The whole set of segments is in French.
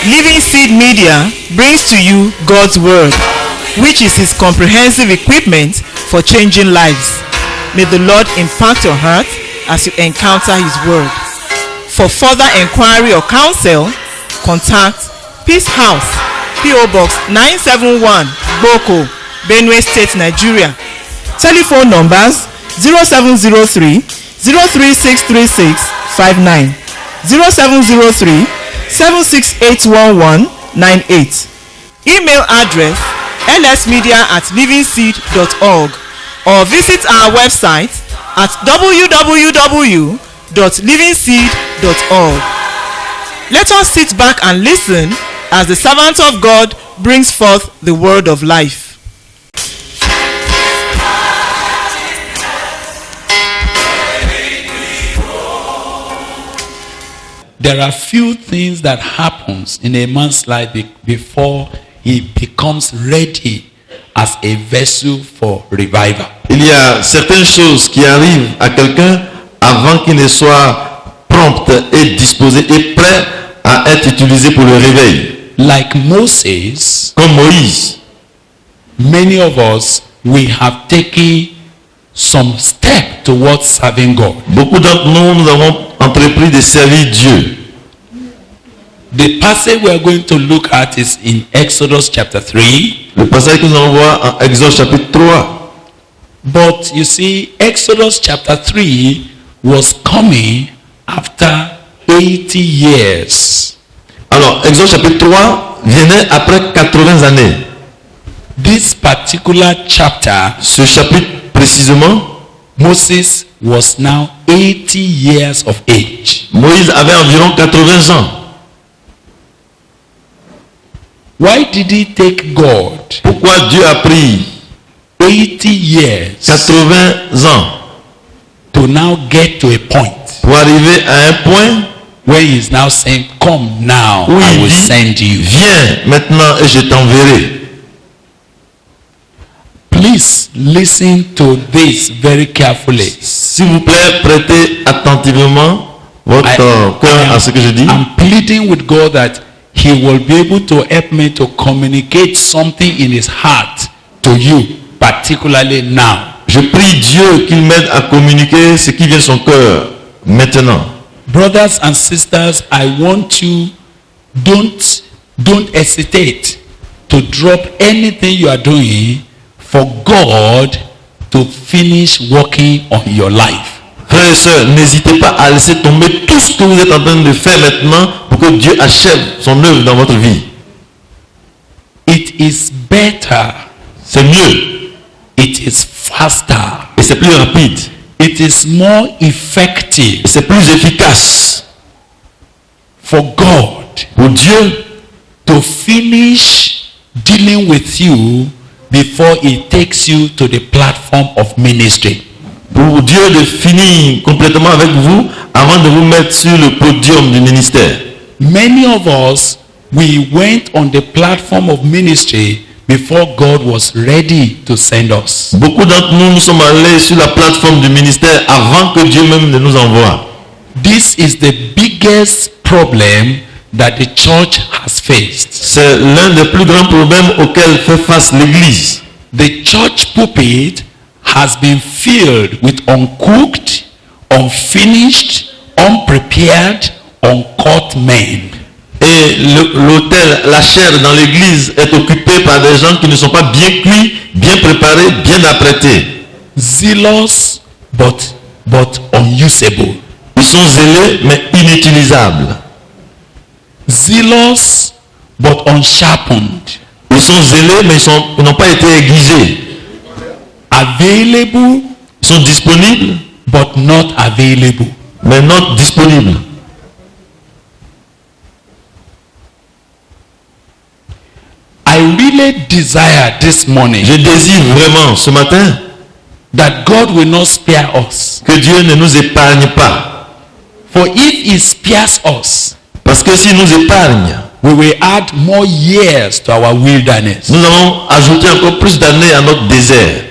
Living Seed Media brings to you God's Word, which is His comprehensive equipment for changing lives. May the Lord impact your heart as you encounter His Word. For further inquiry or counsel, contact Peace House, P.O. Box 971, Boko, Benue State, Nigeria. Telephone numbers 0703 0363659, 0703 7681198. Email address lsmedia@livingseed.org, or visit our website at www.livingseed.org. Let us sit back and listen as the servant of God brings forth the word of life. There are few things that happens in a man's life before he becomes ready as a vessel for revival. Il y a certaines choses qui arrivent à quelqu'un avant qu'il ne soit prompt et disposé et prêt à être utilisé pour le réveil. Like Moses, Comme Moïse, many of us, we have taken some step towards serving God. beaucoup d'entre nous, nous avons entrepris de servir Dieu. The passage we are going to look at is in Exodus chapter 3. Le passage que nous allons voir en Exode chapitre 3. But you see, Exodus chapter 3 was coming after 80 years. Alors, Exode chapitre 3 venait après 80 années. This particular chapter, Ce chapitre précisément, Moses was now 80 years of age. Moïse avait environ 80 ans. Why did he take God Pourquoi Dieu a pris 80 years 80 ans to now get to a point pour arriver à un point where he is now saying, come now, où I il will dit, send you. viens maintenant et je t'enverrai. Please listen to this very carefully. S'il vous plaît, prêtez attentivement votre cœur à ce que je dis. I'm pleading with God that He will be able to help me to communicate something in His heart to you, particularly now. Je prie Dieu qu'il m'aide à communiquer ce qui vient de son cœur maintenant. Brothers and sisters, I want you, don't hesitate to drop anything you are doing for God to finish working on your life. Frères et sœurs, n'hésitez pas à laisser tomber tout ce que vous êtes en train de faire maintenant pour que Dieu achève son œuvre dans votre vie. It is better, C'est mieux it is faster, et c'est plus rapide it is more effective et c'est plus efficace for God pour Dieu to finish dealing with you before He takes you to the platform of ministry. pour Dieu de finir complètement avec vous avant de vous mettre sur le podium du ministère. Many of us, we went on the platform of ministry before God was ready to send us. Beaucoup d'entre nous, nous sommes allés sur la plateforme du ministère avant que Dieu même ne nous envoie. This is the biggest problem that the church has faced. C'est l'un des plus grands problèmes auxquels fait face l'Église. The church pulpit has been filled with uncooked, unfinished, unprepared, uncut men. Et l'autel, la chair dans l'Église est occupée par des gens qui ne sont pas bien cuits, bien préparés, bien apprêtés. Zealous but unusable. Ils sont zélés mais inutilisables. Zealous but unsharpened. Ils sont zélés mais ils n'ont pas été aiguisés. Available Ils sont disponibles but not available. mais non disponibles. I really desire this morning Je désire vraiment ce matin that God will not spare us. que Dieu ne nous épargne pas. For if He spares us, Parce que s'il nous épargne, we will add more years to our wilderness. nous allons ajouter encore plus d'années à notre désert.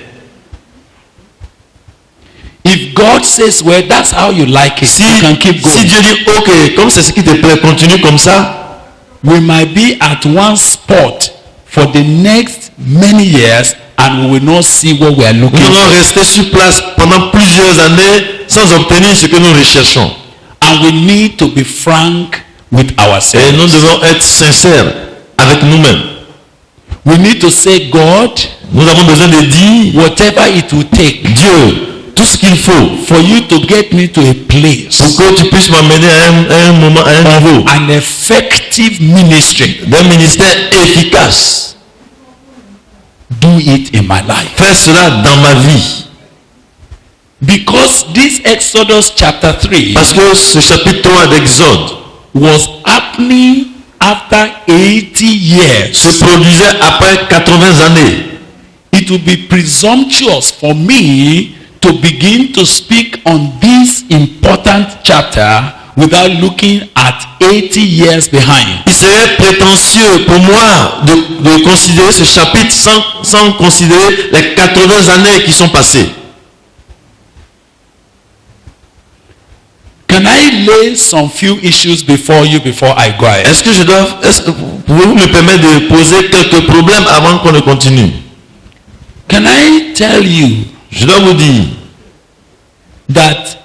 If God says, well, that's how you like it, Si, you can keep si going. Dieu dit, ok, comme c'est ce qui te plaît, continue comme ça, we might be at one spot for the next many years and we will not see what we are looking Nous allons for. rester sur place pendant plusieurs années sans obtenir ce que nous recherchons. And we need to be frank with Et nous ourselves. devons être sincères avec nous-mêmes. We need to say, God, Nous avons besoin de dire, whatever it will take Dieu, tout ce qu'il faut for you to get me to a pour place, que tu puisses m'amener à un moment, à un niveau an effective ministry, d'un ministère efficace. do it in my life. Fais cela dans ma vie. Because this Exodus chapter 3 Parce que ce chapitre 3 d'Exode was happening after 80 years. se produisait après 80 années. It would be presumptuous for me to begin to speak on this important chapter without looking at 80 years behind. Il serait prétentieux pour moi de considérer ce chapitre sans considérer les 80 années qui sont passées. Can I lay some few issues before you before I go ahead? Pouvez-vous me permettre de poser quelques problèmes avant qu'on ne continue? Can I tell you Je dois vous dire, that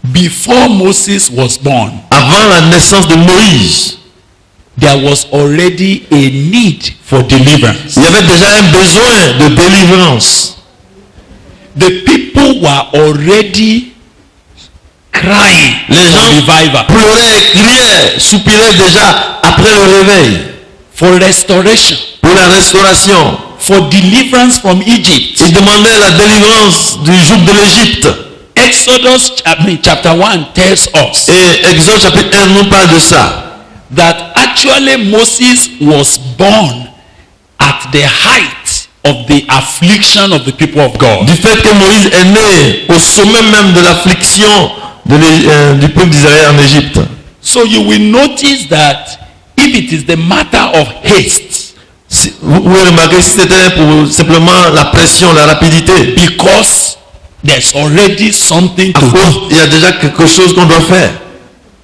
before Moses was born, avant la naissance de Moïse, there was already a need for deliverance. il y avait déjà un besoin de délivrance. The people were already crying Les for gens revival, pleuraient, criaient, soupiraient déjà après le réveil for restoration, pour la restauration. for deliverance from Egypt. Ils demandaient la délivrance du joug de l'Égypte. Exodus chapter 1 tells us Et Exode chapitre 1 nous parle de ça. that actually Moses was born at the height of the affliction of the people of God. Du fait que Moïse est né au sommet même de l'affliction du peuple d'Israël en Égypte. So you will notice that if it is the matter of haste, Vous pouvez remarquer si c'était pour simplement la pression, la rapidité. because there's already something À to cause, do. il y a déjà quelque chose qu'on doit faire.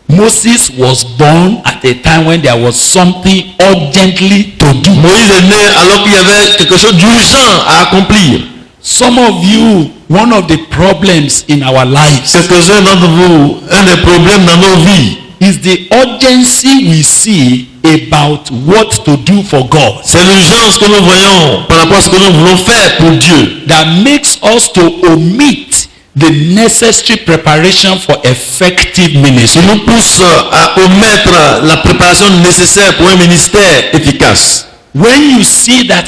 Moses was born at a time when there was something urgently to do. Moïse est né alors qu'il y avait quelque chose d'urgent à accomplir. Some of you, one of the problems in our lives Quelques-uns d'entre vous, un des problèmes dans nos vies, is the urgency we see about what to do for God c'est l'urgence que nous voyons par rapport à ce que nous voulons faire pour Dieu, that makes us to omit the necessary preparation for effective qui ministry. nous pousse à omettre la préparation nécessaire pour un ministère efficace. When you see that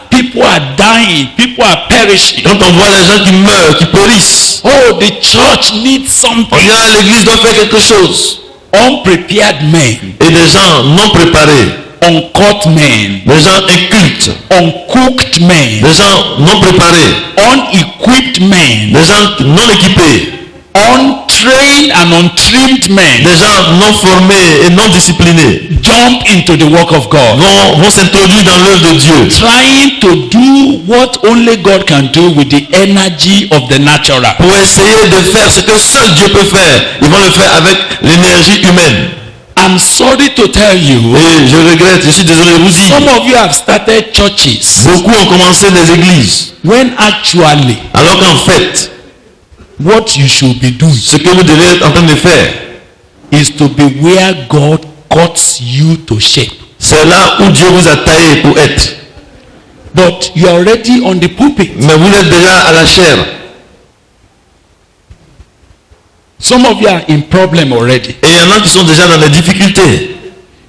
people are dying, people are perishing, Quand on voit les gens qui meurent, qui périssent, oh, the church needs on something. dit ah, l'église doit faire quelque chose. Unprepared men, Et des gens non préparés, uncut men, des gens incultes, uncooked men, des gens non préparés, unequipped men, des gens non équipés, untrained and untrimmed men des gens non formés et non disciplinés jump into the work of God, vont s'introduire dans l'œuvre de Dieu, trying to do what only God can do with the energy of the natural. pour essayer de faire ce que seul Dieu peut faire. Ils vont le faire avec l'énergie humaine. I'm sorry to tell you, Et je regrette, je suis désolé de vous some dire, of you have started churches beaucoup ont commencé des églises, when actually alors qu'en fait, what you should be doing ce que vous devez être en train de faire, is to be where God cuts you to shape. c'est là où Dieu vous a taillé pour être. But you are already on the pulpit. Mais vous êtes déjà à la chair. Some of you are in problem already. Et il y en a qui sont déjà dans les difficultés.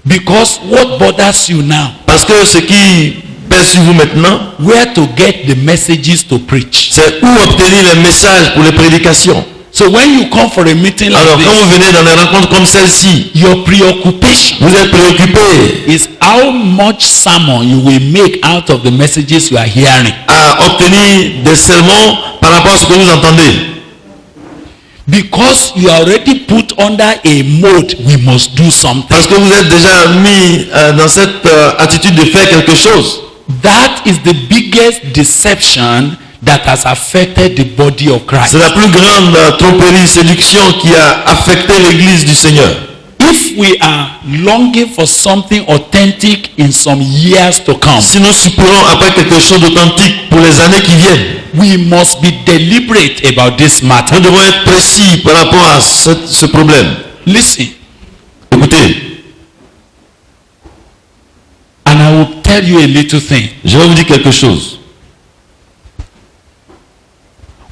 Because what bothers you now? Parce que ce qui pèse sur vous maintenant, Where to get the messages to preach. c'est où obtenir les messages pour les prédications. So when you come for a meeting like Alors quand vous this, venez dans des rencontres comme celle-ci, your preoccupation vous êtes préoccupé is how much sermon you will make out of the messages you are hearing. à obtenir des sermons par rapport à ce que vous entendez. Because you are already put under a mode, we must do something. Parce que vous êtes déjà mis dans cette attitude de faire quelque chose. That is the biggest deception that has affected the body of Christ. C'est la plus grande tromperie, séduction qui a affecté l'église du Seigneur. If If we are longing for something authentic in some years to come, Si nous soupirons après quelque chose d'authentique pour les années qui viennent, we must be deliberate about this matter. nous devons être précis par rapport à ce problème. Listen, Écoutez, and I will tell you a little thing. je vais vous dire quelque chose.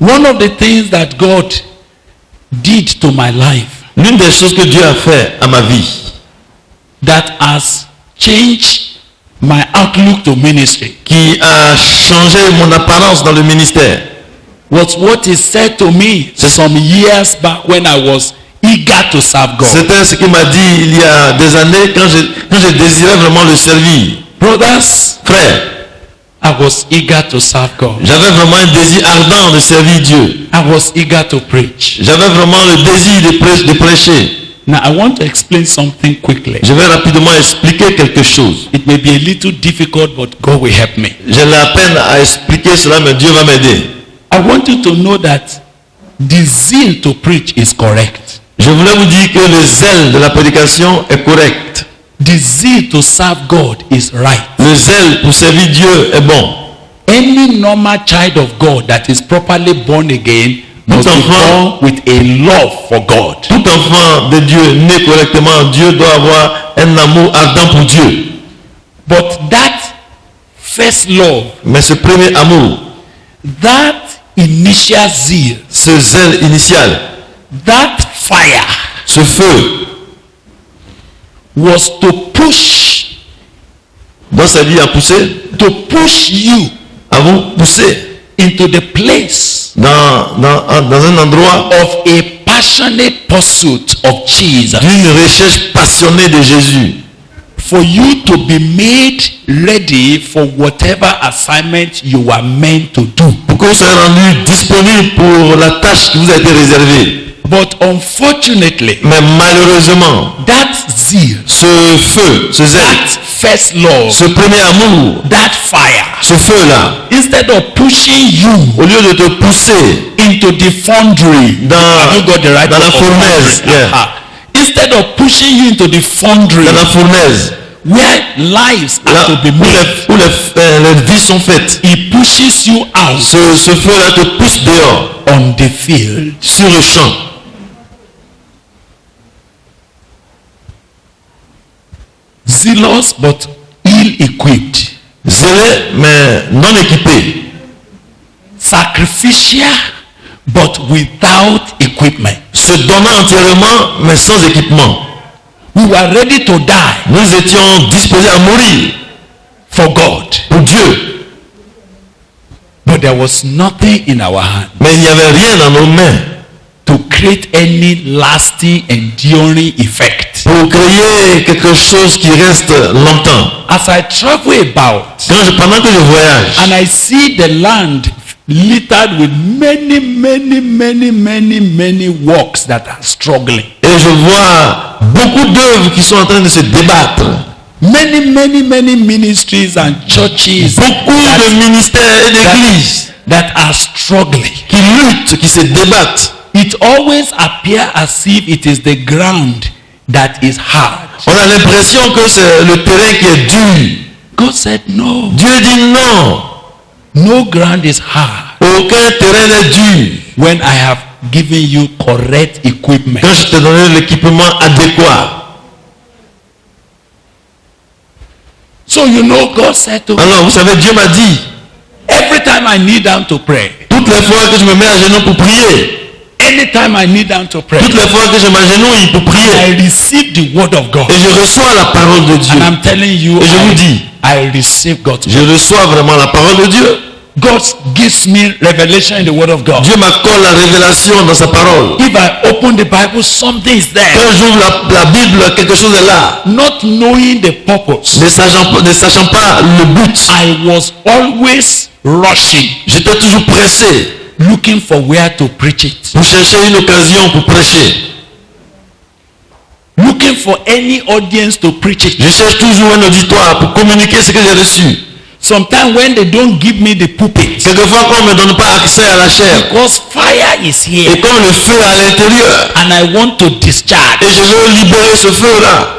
One of the things that God did to my life L'une des choses que Dieu a fait à ma vie, that has changed my outlook to ministry qui a changé mon apparence dans le ministère, was what he said to me some years back when I was eager to serve God. c'était ce qu'il m'a dit il y a des années quand je désirais vraiment le servir. Brothers, Frère, I was eager to serve God. j'avais vraiment un désir ardent de servir Dieu. I was eager to preach. J'avais vraiment le désir de prêcher. Now I want to explain something quickly. Je vais rapidement expliquer quelque chose. It may be a little difficult, but God will help me. J'ai la peine à expliquer cela, mais Dieu va m'aider. I want you to know that the zeal to preach is correct. Je voulais vous dire que le zèle de la prédication est correct. The zeal to serve God is right. Le zèle pour servir Dieu est bon. Any normal child of God that is properly born again must be born with a love for God. Tout enfant de Dieu né correctement en Dieu doit avoir un amour ardent pour Dieu. But that first love, Mais ce premier amour, that initial zeal, ce zèle initial, that fire ce feu, was to push dans sa vie à pousser, you à vous pousser into the place dans un endroit of a passionate pursuit of Jesus. d'une recherche passionnée de Jésus. For you to be made ready for whatever assignment you are meant to do. Pour que vous soyez rendu disponible pour la tâche qui vous a été réservée. But unfortunately, Mais malheureusement, that zeal, ce feu, ce zèle, that first love, ce premier amour, that fire, ce feu-là, instead of pushing you au lieu de te pousser into the foundry, have you got the right dans la word for fournaise, foundry? yeah. Uh-huh. Instead of pushing you into the foundry dans la fournaise, where lives là are to be où made, les vies sont faites, he pushes you out ce feu-là te pousse dehors, on the field. sur le champ. Zealous but ill-equipped. Zélé, mais non équipé. Sacrificial but without equipment. Se donnant entièrement, mais sans équipement. We were ready to die Nous étions disposés à mourir for God, pour Dieu. but there was nothing in our hand Mais il n'y avait rien dans nos mains to create any lasting, enduring effect. pour créer quelque chose qui reste longtemps. As I travel about Pendant que je voyage, and I see the land littered with many works that are struggling. et je vois beaucoup d'œuvres qui sont en train de se débattre. Many ministries and churches Beaucoup de ministères et d'églises that are struggling. qui luttent, qui se débattent. It always appears as if it is the ground that is hard. On a l'impression que c'est le terrain qui est dur. God said no. Dieu dit non. No ground is hard Aucun terrain n'est dur. when I have given you correct equipment. Quand je te donne l'équipement adéquat. So you know God said to me, Alors, vous savez, Dieu m'a dit, every time I kneel down to pray, toutes les fois que je me mets à genoux pour prier, anytime I kneel down to pray, toutes les fois que je m'agenouille pour prier, I receive the word of God. et je reçois la parole de Dieu, And I'm telling you, et je vous dis, I receive God's je word. reçois vraiment la parole de Dieu. God gives me revelation in the word of God. Dieu m'accorde la révélation dans sa parole. If I open the Bible, something is there. Quand j'ouvre la Bible, quelque chose est là. Not knowing the purpose, Ne sachant pas le but, I was always rushing, j'étais toujours pressé looking for where to preach it, pour chercher une occasion pour prêcher. looking for any audience to preach it. Je cherche toujours un auditoire pour communiquer ce que j'ai reçu. Sometimes when they don't give me the pulpit, Quelquefois, quand on ne me donne pas accès à la chair, because fire is et here, comme le feu est à l'intérieur, and I want to discharge. et je veux libérer ce feu-là,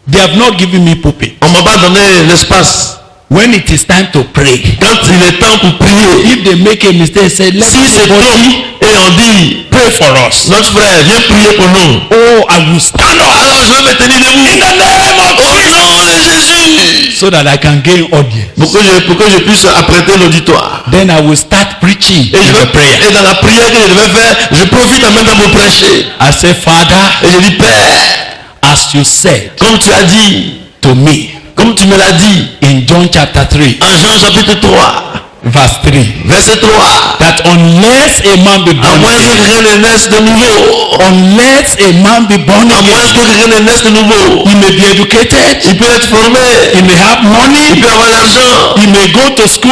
They have not given me pulpit. on ne m'a pas donné l'espace. When it is time to pray, Quand il est temps pour prier, if they make a mistake, say, let si c'est everybody tôt et on dit, pray for us. notre frère, viens prier pour nous, Oh, I will stand up alors je vais me tenir debout. in the name of Au Jesus, nom de Jésus, so that I can gain audience. pour que je puisse apprêter l'auditoire. Then I will start preaching Et, in the prayer. et dans la prière que je devais faire, je profite en même temps pour prêcher. I say, Father, Et je dis, Père, as you said comme tu as dit, to me comme tu me l'as dit, in John chapter 3, en Jean chapitre 3, verse 3, verset 3, that unless a man be à born moins que again, rien ne naisse de nouveau, unless a man be born à moins again, que rien ne naisse de nouveau, he may be educated, il peut être formé, he may have il money, peut avoir l'argent, he may go to school,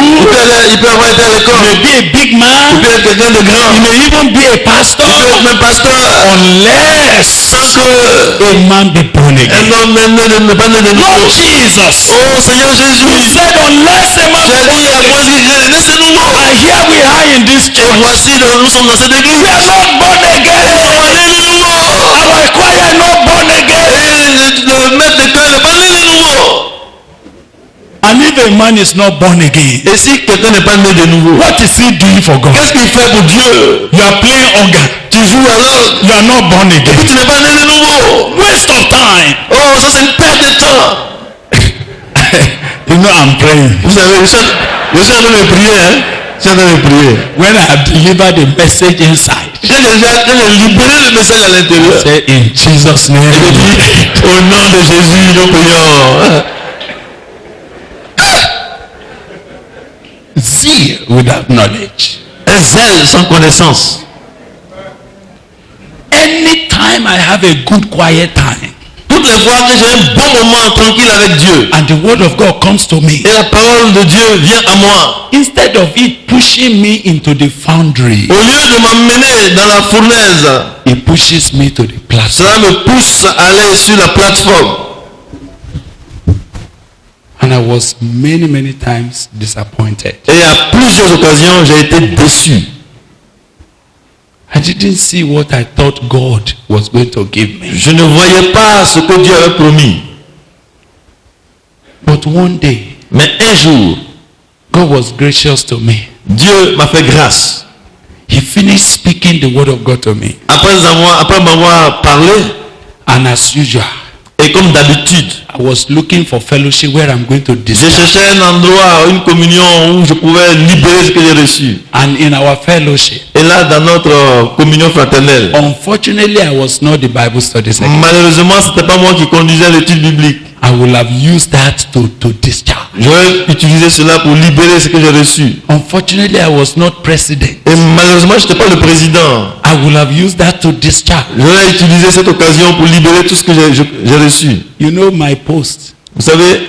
il peut avoir été à he l'école, may be a big il man, peut être quelqu'un de grand, he may even be a pastor, il peut être même pasteur, unless sans que a man be born un again. homme n'est pas né de Lord nouveau. Jesus, Oh Seigneur you Jésus, said unless a man tu as be dit à born moins again, que rien ne naisse de nouveau. and here we are in this Et church, voici, nous sommes dans cette église. we are not born On again, est né de nouveau. our choir is not born again, Et le maître de chœur n'est pas né de nouveau. and if a man is not born again, Et si quelqu'un n'est pas né de nouveau, what is he doing for God? qu'est-ce qu'il fait pour Dieu? You are playing organ, Tu joues alors, you are not born et puis again, tu n'es pas né de nouveau. waste of time. Oh, ça c'est une perte de temps. You know I'm praying. Vous savez, je suis en train de prier, hein. Je suis en train de prier. When I have delivered the message inside, Quand j'ai libéré le message à l'intérieur, say in Jesus' name, je dis, au nom de Jésus, nous prions. zeal without knowledge. Un zèle sans connaissance. Anytime I have a good quiet time Toutes les fois que j'ai un bon moment tranquille avec Dieu, and the word of God comes to me, et la parole de Dieu vient à moi, instead of it pushing me into the foundry, au lieu de m'emmener dans la fournaise, it pushes me to the platform. cela me pousse à aller sur la plateforme. And I was many times disappointed. Et à plusieurs occasions, j'ai été déçu. I didn't see what I thought God was going to give me. Je ne voyais pas ce que Dieu avait promis. But one day, Mais un jour, God was gracious to me. Dieu m'a fait grâce. He finished speaking the word of God to me. Après m'avoir parlé, And as usual, et comme d'habitude, I was looking for fellowship where I'm going to j'ai discharge. cherché un endroit, une communion où je pouvais libérer ce que j'ai reçu. And in our fellowship, Et là, dans notre communion fraternelle, unfortunately, I was not the Bible study secretary. malheureusement, ce n'était pas moi qui conduisais l'étude biblique. I will have used that to discharge. J'aurais utilisé cela pour libérer ce que j'ai reçu. Unfortunately, I was not president. Et malheureusement, je n'étais pas le président. I will have used that to discharge. J'aurais utilisé cette occasion pour libérer tout ce que j'ai reçu. You know, my post Vous savez,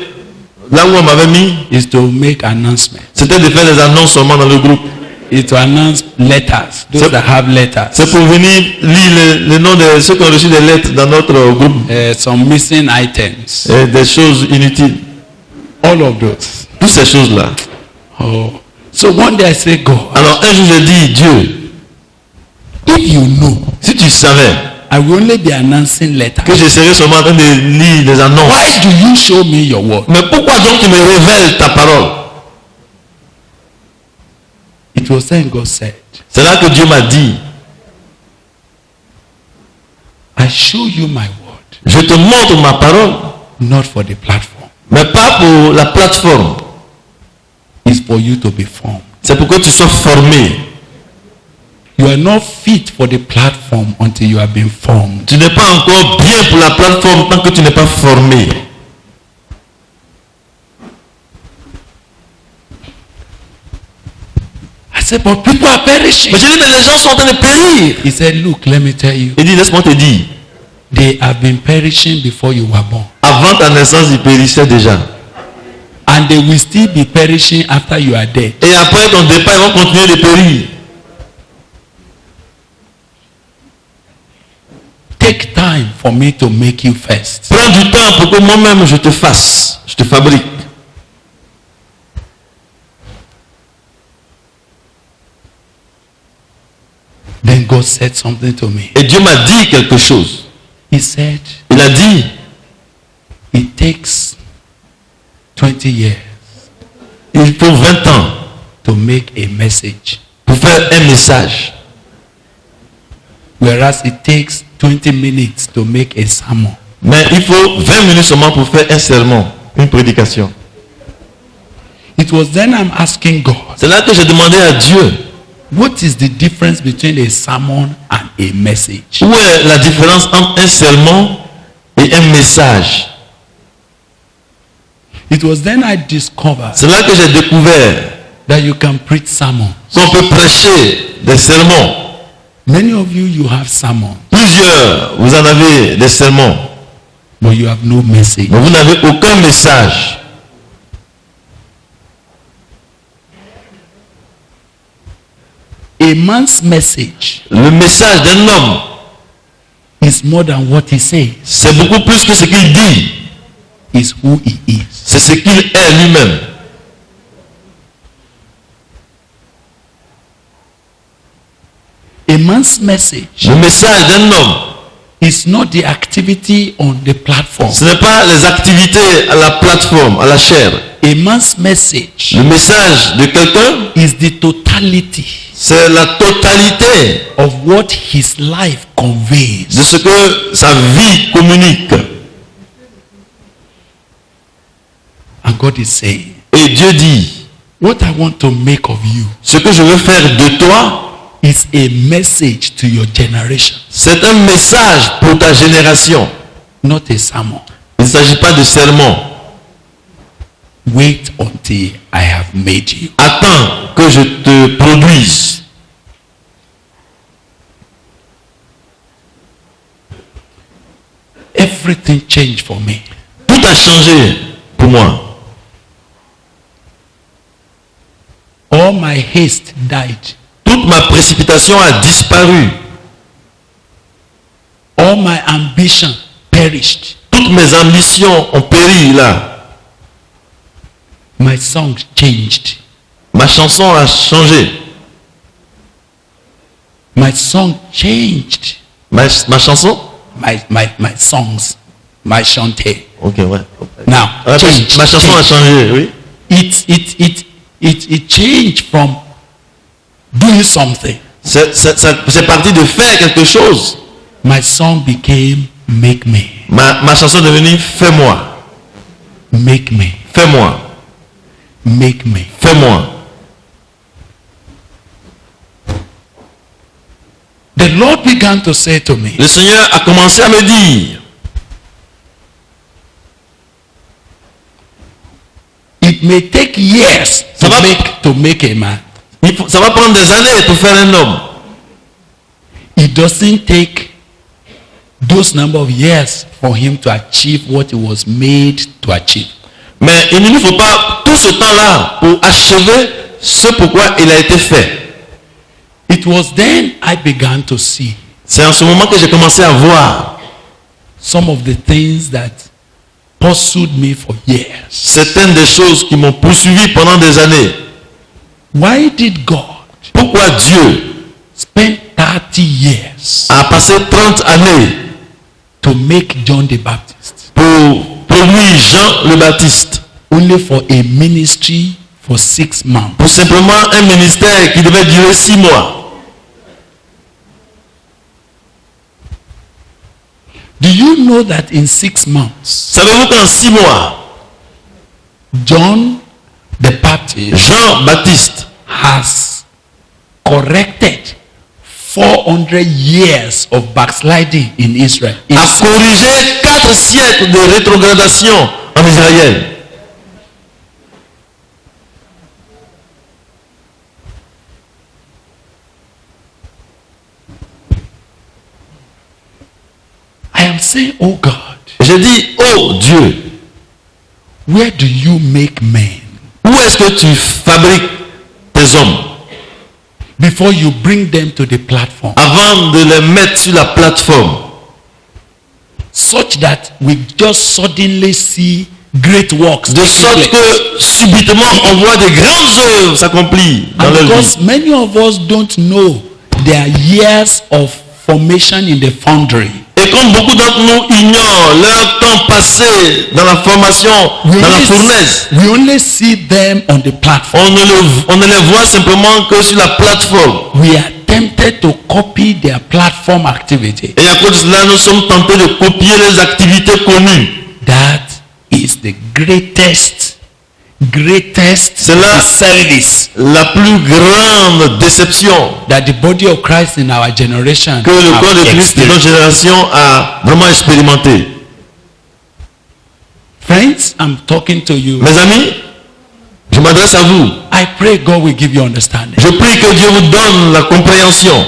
là où on m'avait mis, is to make announcement. c'était de faire des annonces seulement dans le groupe. Is to announce letters. Those that have letters. C'est pour venir lire les noms de ceux qui ont reçu des lettres dans notre groupe. Some missing items. Et des choses inutiles. All of those. Toutes ces choses-là. Oh. So one day I say, God, Alors un jour j'ai dit, Dieu, if you know, si tu savais I will only be announcing letters. que je serais seulement en train de lire des annonces, Why do you show me your word? mais pourquoi donc tu me révèles ta parole? It was then God said, C'est là que Dieu m'a dit, I show you my word, je te montre ma parole, not for the platform. mais pas pour la plateforme. It's for you to be formed. C'est pour que tu sois formé. You are not fit for the platform until you have been formed. Tu n'es pas encore bien pour la plateforme tant que tu n'es pas formé. I said, but people are perishing. Mais j'ai dit, mais les gens sont en train de périr. He said, look, let me tell you, Il dit, laisse-moi te dire, they have been perishing before you were born. avant ta naissance, ils périssaient déjà. And they will still be perishing after you are dead. Et après ton départ, ils vont continuer de périr. Take time for me to make you first. Prends du temps pour que moi-même je te fasse fabrique. Then God said something to me. Et Dieu m'a dit quelque chose. He said, Il a dit, it takes 20 years il faut 20 ans to make a message, pour faire un message. whereas it takes 20 minutes to make a sermon. Mais il faut 20 minutes seulement pour faire un sermon, une prédication. It was then I'm asking God, C'est là que j'ai demandé à Dieu, what is the difference between a sermon and a message? où est la différence entre un sermon et un message? It was then I discovered C'est là que j'ai découvert that you can preach sermons. qu'on peut prêcher des sermons. Many of you, you have sermons, Plusieurs, vous en avez des sermons, but you have no message. mais vous n'avez aucun message. A man's message Le message d'un homme, is more than what he says, c'est beaucoup plus que ce qu'il dit. is who he is. C'est ce qu'il est lui-même. A man's message Le message d'un homme, is not the activity on the platform. ce n'est pas les activités à la plateforme, à la chair. A man's message Le message de quelqu'un, is the totality c'est la totalité of what his life conveys. de ce que sa vie communique. And God is saying, Et Dieu dit, what I want to make of you ce que je veux faire de toi, is a message to your generation, c'est un message pour ta génération. not a sermon. Il ne s'agit pas de sermon. Wait until I have made you. Attends que je te produise. Everything changed for me. Tout a changé pour moi. All my haste died. Toute ma précipitation a disparu. All my ambition perished. Toutes mes ambitions ont péri là. My song changed. Ma chanson a changé. My song changed. Ma chanson? My songs. My chanté. Ok, ouais. Now, Ouais, change, ma chanson a change. changé, oui. It changed from doing something. C'est parti de faire quelque chose. My song became make me. Ma chanson est devenue fais-moi. Make me. Fais-moi. Make me. Fais-moi. The Lord began to say to me, Le Seigneur a commencé à me dire, it may take years Ça va- to make a man. ça va prendre des années pour faire un homme. It doesn't take those number of years for him to achieve what he was made to achieve. Mais il ne lui faut pas tout ce temps-là pour achever ce pourquoi il a été fait. It was then I began to see C'est en ce moment que j'ai commencé à voir some of the things that pursued me for years. certaines des choses qui m'ont poursuivi pendant des années. Why did God Pourquoi Dieu spend 30 years a passé 30 années to make John the Baptist pour produire Jean le Baptiste, only for a ministry for 6 months? pour simplement un ministère qui devait durer 6 mois? Do you know that in 6 months, Savez-vous qu'en 6 mois, John the Baptist Jean-Baptiste has corrected 400 years of backsliding in Israel? In a corrigé 4 siècles de rétrogradation en Israël? I am saying, oh God, J'ai dit, oh Dieu, where do you make men où est-ce que tu fabriques tes hommes before you bring them to the platform, avant de les mettre sur la plateforme, such that we just suddenly see great works. De taking sorte place. que subitement on voit des grandes œuvres s'accomplir dans And leur because vie. many of us don't know their years of formation in the foundry. Et comme beaucoup d'entre nous ignorent leur temps passé dans la formation, dans la fournaise, we only see them on the platform. on ne les voit simplement que sur la plateforme. We are tempted to copy their platform activity. Et à cause de cela, nous sommes tentés de copier les activités connues. That is the greatest C'est là service la plus grande déception that the body of Christ in our generation que le corps de have Christ de notre experienced. génération a vraiment expérimenté. Friends, I'm talking to you. Mes amis, je m'adresse à vous. I pray God will give you understanding. Je prie que Dieu vous donne la compréhension.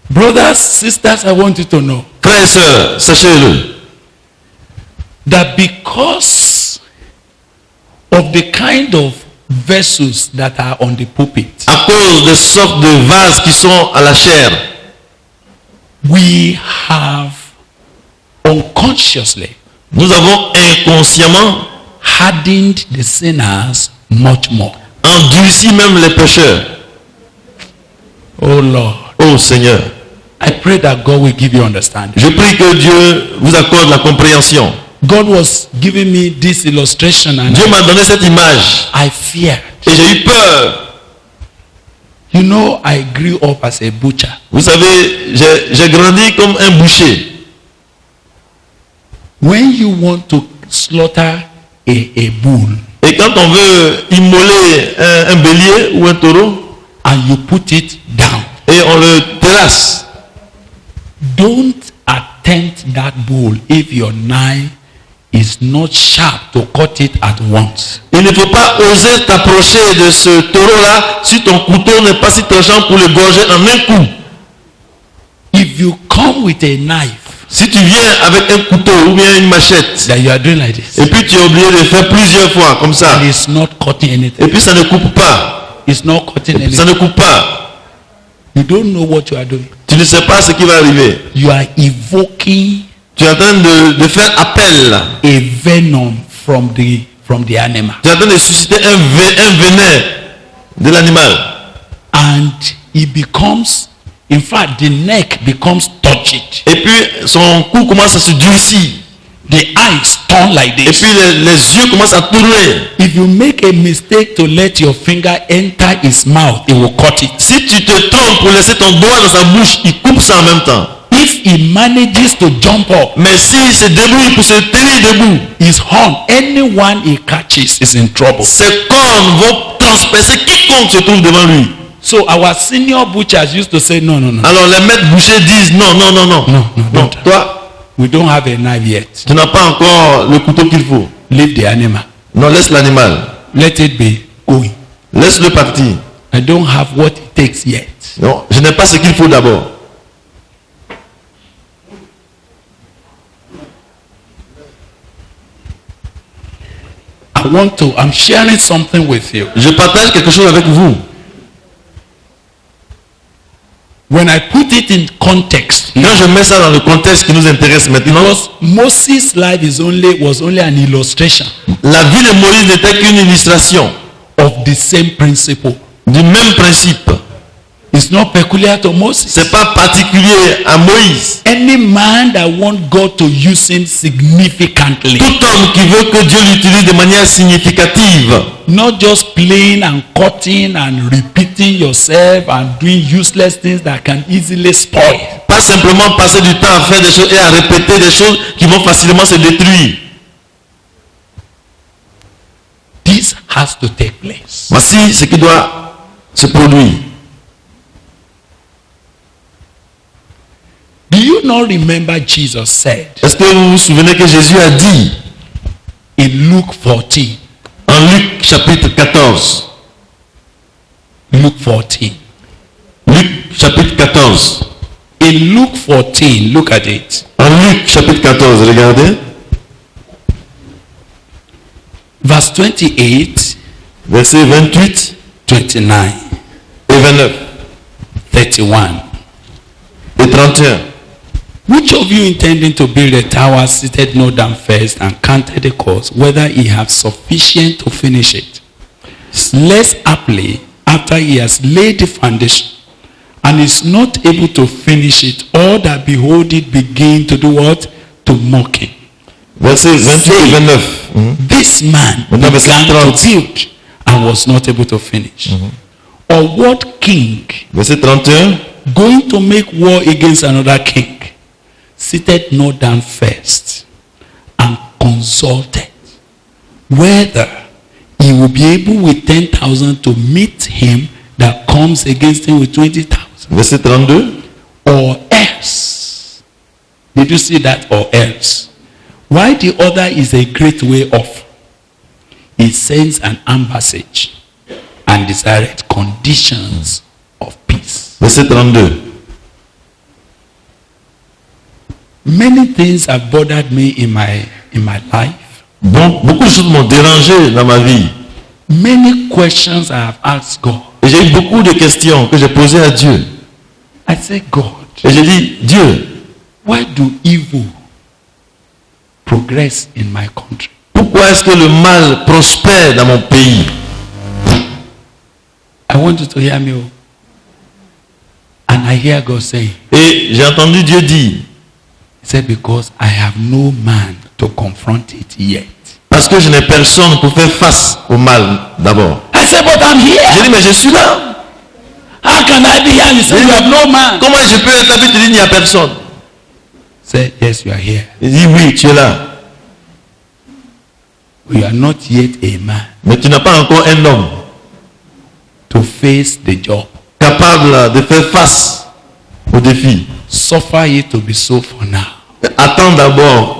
Brothers, sisters, I want you to know Frères et sœurs, sachez-le, that because of the kind of vessels that are on the pulpit, à cause des sortes de vases qui sont à la chair, we have unconsciously nous avons inconsciemment hardened the sinners much more. endurci même les pécheurs. Oh Lord, Oh Seigneur, I pray that God will give you understanding. je prie que Dieu vous accorde la compréhension. God was giving me this illustration and Dieu m'a donné cette image I feared. et j'ai eu peur. You know, I grew up as a butcher. Vous savez, j'ai grandi comme un boucher. When you want to slaughter a bull Et quand on veut immoler un bélier ou un taureau and you put it down, et on le terrasse, don't attempt that bull if your knife is not sharp to cut it at once. il ne faut pas oser t'approcher de ce taureau-là si ton couteau n'est pas si tranchant pour le gorger en un coup. If you come with a knife Si tu viens avec un couteau ou bien une machette, that you are doing like this, et puis tu es obligé de faire plusieurs fois comme ça, and it's not cutting et anything, puis ça ne coupe pas, it's not cutting ça anything, ne coupe pas, you don't know what you are doing. tu ne sais pas ce qui va arriver. You are evoking Tu es en train de faire appel, a venom from the animal, tu es en train de susciter un venin de l'animal. and it becomes, in fact, the neck becomes touchy. Et puis son cou commence à se durcir. The eyes turn like Et this. puis les yeux commencent à tourner. If you make a mistake to let your finger enter his mouth, it will cut it. Si tu te trompes pour laisser ton doigt dans sa bouche, il coupe ça en même temps. If he manages to jump up, Mais s'il se débrouille pour se tenir debout, his horn, anyone he catches is in trouble. ses cornes vont transpercer quiconque se trouve devant lui. So our senior butchers used to say, no, no, no, Alors les maîtres bouchers disent non, non, non, non. no, no, Non, don't. toi, We don't have a knife yet. tu n'as pas encore le couteau qu'il faut. Leave the animal. Non, laisse l'animal. Let it be going. Laisse-le partir. I don't have what it takes yet. Non, je n'ai pas ce qu'il faut d'abord. I'm sharing something with you. Je partage quelque chose avec vous. When I put it in context, Quand je mets ça dans le contexte qui nous intéresse maintenant, because Moses' life was only an illustration la vie de Moïse n'était qu'une illustration of the same principle. du même principe. It's not peculiar to Moses. C'est pas particulier à Moïse. Any man that wants God to use him significantly, Tout homme qui veut que Dieu l'utilise de manière significative, not just playing and cutting and repeating yourself and doing useless things that can easily spoil. pas simplement passer du temps à faire des choses et à répéter des choses qui vont facilement se détruire. This has to take place. Voici ce qui doit se produire. Do you not remember Jesus said Est-ce que vous vous souvenez que Jésus a dit in Luke 14? en Luc chapitre 14, Luke 14. Luc chapitre 14, In Luke 14, look at it. en Luc chapitre 14, regardez, Verse 28, versets 28 29, et 29 31. et 31. Which of you intending to build a tower seated not down first and counted the cost, whether he have sufficient to finish it? Less aptly, after he has laid the foundation, and is not able to finish it, all that behold it begin to do what? To mock him. Verset 28 et 29. This man Maintenant, verset began to 30. build and was not able to finish. Or what king Verset 31. going to make war against another king seated not down first and consulted whether he will be able with 10,000 to meet him that comes against him with 20,000? Verset 32. Or else. Did you see that? Or else. Why the other is a great way off? He sends an ambassage and desired conditions of peace. Verset 32. Many things have bothered me in my life. Donc, beaucoup de choses m'ont dérangé dans ma vie. Many questions I have asked God. Et j'ai eu beaucoup de questions que j'ai posées à Dieu. I said, God, Et j'ai dit, Dieu, why do evil progress in my country? pourquoi est-ce que le mal prospère dans mon pays? I want you to hear me. Oh. And I hear God saying, Et j'ai entendu Dieu dire, He said, because I have no man to confront it yet. parce que je n'ai personne pour faire face au mal d'abord. I said, but I'm J'ai here. dit, mais je suis là. How can I be here? He said, you have no man. Comment je peux être là? Tu dis, il n'y a personne. Say, yes, you are here. Il dit, oui, tu es là. You are not yet a man Mais tu n'as pas encore un homme to face the job. capable de faire face au défi. Suffer it to be so for now. Attends d'abord.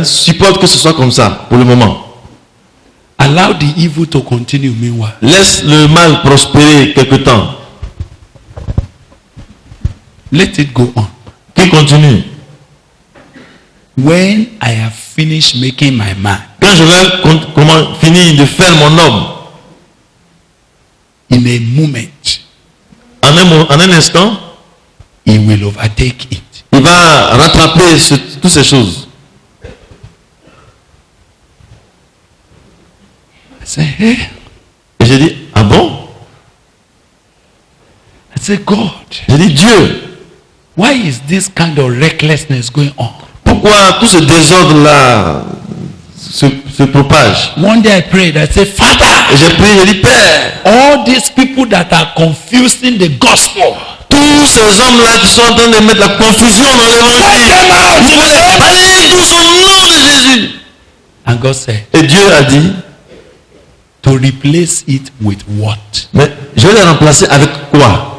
Supporte que ce soit comme ça pour le moment. Allow the evil to continue meanwhile. Laisse le mal prospérer quelque temps. Let it go on. Qu'il continue. When I have finished making my man, Quand je vais finir de faire mon homme, in a moment, en un instant, he will overtake it. il va rattraper toutes ces choses. I say, hey. Et j'ai dit, ah bon? I say, God, J'ai dit, Dieu, why is this kind of recklessness going on? pourquoi tout ce désordre-là se propage? One day I prayed, I said, Father, Et j'ai prié, j'ai dit, Père, all these people that are confusing the gospel, tous ces hommes-là qui sont en train de mettre la confusion dans l'évangile, them out vous in pouvez the les name of balayer tous au nom de Jésus. And God said, Et Dieu a dit, to replace it with what? mais je vais les remplacer avec quoi?